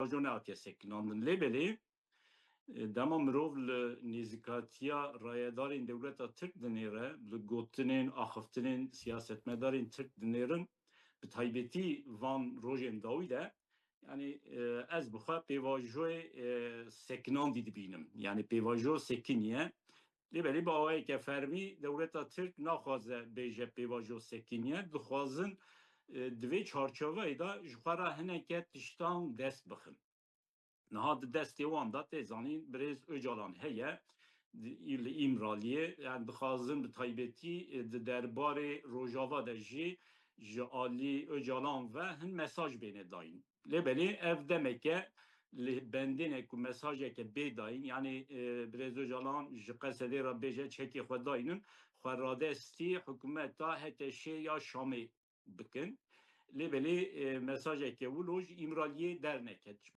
Rojone hatiye sekinandin. Lêbelê dema mirov li nêzîkatiya rayedarên dewleta Tirk dinêre, li gotinên axiftinên siyasetmedarên Tirk dinêrin, bi taybetî van rojên dawî de yani ez bi xwe pêvajoyê sekinandî dibînim. Yani pêvajo sekiniye. Lêbelê bi awayeke fermî dewleta Tirk naxwaze bêje pêvajo sekiniye, dixwazin di vê çarçoveyê de ji xwe re hineke tiştan dest bixin. Niha di destê wan de tê zanîn Birêz Öcalan heye li İmraliyê, yani dixwazin bi taybetî di derbarê Rojava de jî ji alî Öcalan ve hin mesaj bêne dayîn. Lêbelê ev demeke li bendêne ku mesajeke bê dayîn, yani Birêz Öcalan ji Qesedê re bêje çekê xwe dayînin, xwe radestî hikûmeta HTŞ ya Şamê bikin. Lêbelê mesajeke wilo ji İmraliyê derneket.